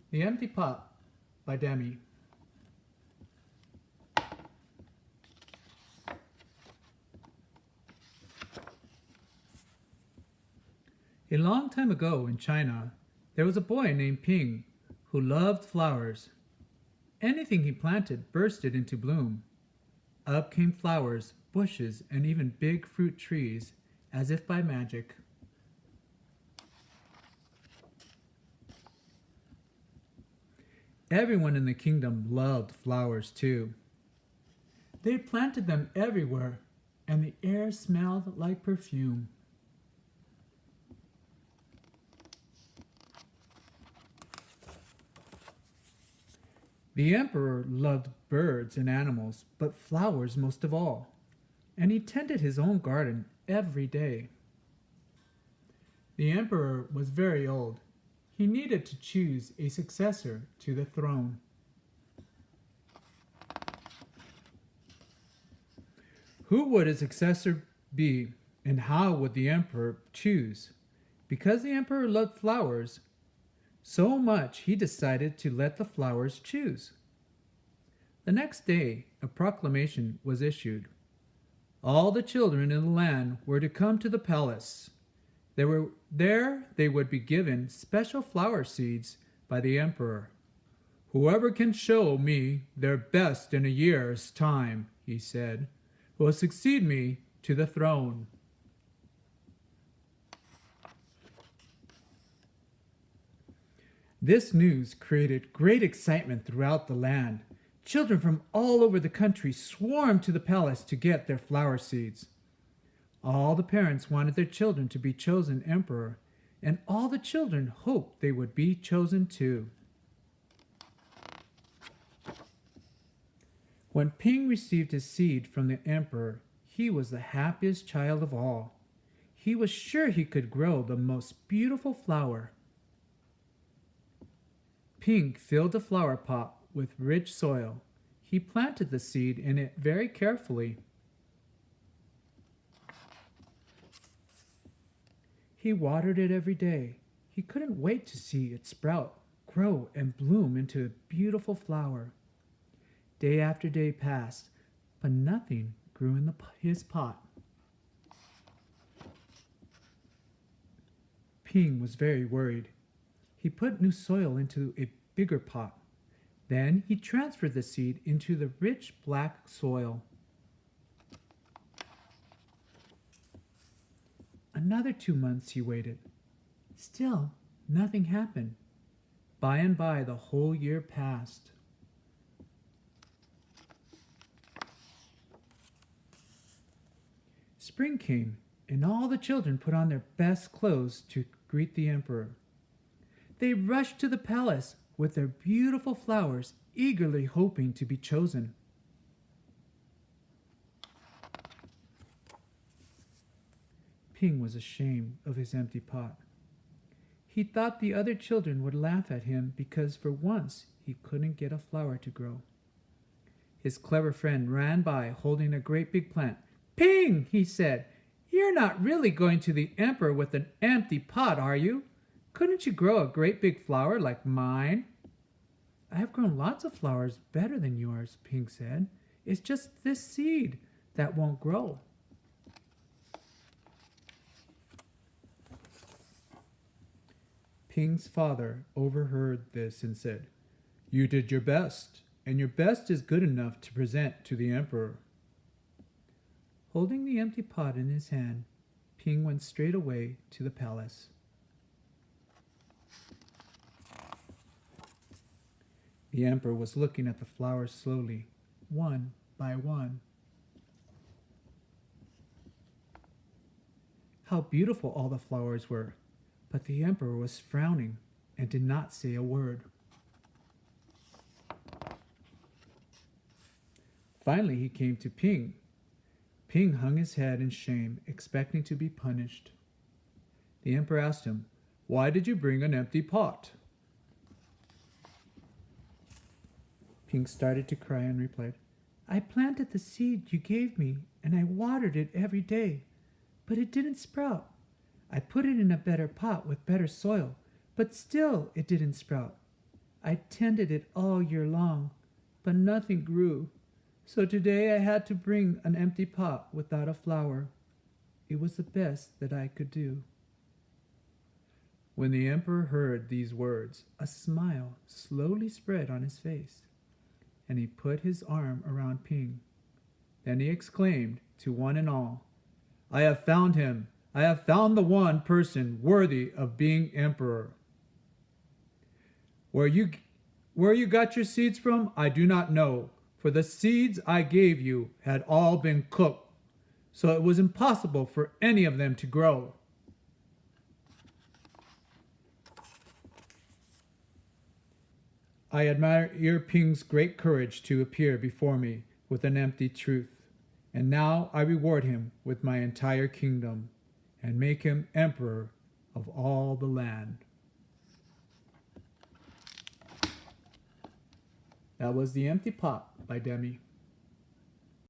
The Empty Pot by Demi. A long time ago in China, there was a boy named Ping who loved flowers. Anything he planted bursted into bloom. Up came flowers, bushes, and even big fruit trees, as if by magic. Everyone in the kingdom loved flowers too. They planted them everywhere, and the air smelled like perfume. The emperor loved birds and animals, but flowers most of all, and he tended his own garden every day. The emperor was very old. He needed to choose a successor to the throne. Who would his successor be, and how would the emperor choose? Because the emperor loved flowers so much, he decided to let the flowers choose. The next day, a proclamation was issued. All the children in the land were to come to the palace. They would be given special flower seeds by the emperor. Whoever can show me their best in a year's time, he said, will succeed me to the throne. This news created great excitement throughout the land. Children from all over the country swarmed to the palace to get their flower seeds. All the parents wanted their children to be chosen emperor, and all the children hoped they would be chosen too. When Ping received his seed from the emperor, he was the happiest child of all. He was sure he could grow the most beautiful flower. Ping filled the flower pot with rich soil. He planted the seed in it very carefully. He watered it every day. He couldn't wait to see it sprout, grow, and bloom into a beautiful flower. Day after day passed, but nothing grew in his pot. Ping was very worried. He put new soil into a bigger pot. Then he transferred the seed into the rich black soil. Another 2 months he waited. Still, nothing happened. By and by, the whole year passed. Spring came, and all the children put on their best clothes to greet the emperor. They rushed to the palace with their beautiful flowers, eagerly hoping to be chosen. Ping was ashamed of his empty pot. He thought the other children would laugh at him because for once he couldn't get a flower to grow. His clever friend ran by holding a great big plant. Ping, he said, you're not really going to the emperor with an empty pot, are you? Couldn't you grow a great big flower like mine? I have grown lots of flowers better than yours, Ping said. It's just this seed that won't grow. Ping's father overheard this and said, You did your best, and your best is good enough to present to the emperor. Holding the empty pot in his hand, Ping went straight away to the palace. The emperor was looking at the flowers slowly, one by one. How beautiful all the flowers were, but the emperor was frowning and did not say a word. Finally, he came to Ping. Ping hung his head in shame, expecting to be punished. The emperor asked him, Why did you bring an empty pot? Ping started to cry and replied, I planted the seed you gave me, and I watered it every day, but it didn't sprout. I put it in a better pot with better soil, but still it didn't sprout. I tended it all year long, but nothing grew. So today I had to bring an empty pot without a flower. It was the best that I could do." When the emperor heard these words, a smile slowly spread on his face, and he put his arm around Ping. Then he exclaimed to one and all, "I have found him! I have found the one person worthy of being emperor. Where you got your seeds from, I do not know, for the seeds I gave you had all been cooked, so it was impossible for any of them to grow." I admire Ping's great courage to appear before me with an empty truth, and now I reward him with my entire kingdom and make him emperor of all the land. That was The Empty Pot by Demi.